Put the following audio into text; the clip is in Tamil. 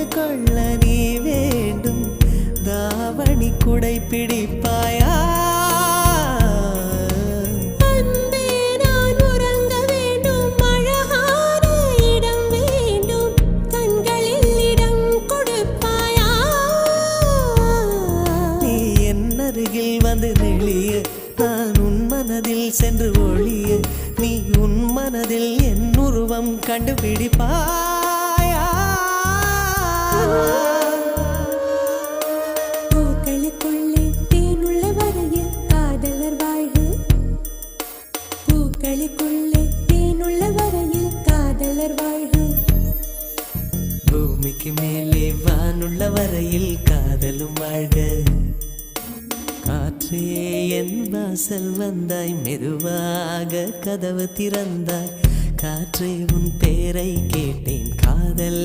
கொள்ள நீ வேண்டும் தாவணி குடை பிடிப்பாயா வந்து நெளிய நான் உன் மனதில் சென்று ஒளிய நீ உன் மனதில் என் உருவம் கண்டுபிடிப்பாயா பூக்களுக்குள்ளே தேனுள்ள வரையில் காதலர் வாழ்வு பூக்களுக்குள்ளே தேனுள்ள வரையில் காதலர் வாழ்வு பூமிக்கு மேலே வானுள்ள வரையில் காதலும் வாழ்க காற்றே என் வாசல் வந்தாய் மெதுவாக கதவு திறந்தாய் காற்றே உன் பேரை கேட்டேன் காதல்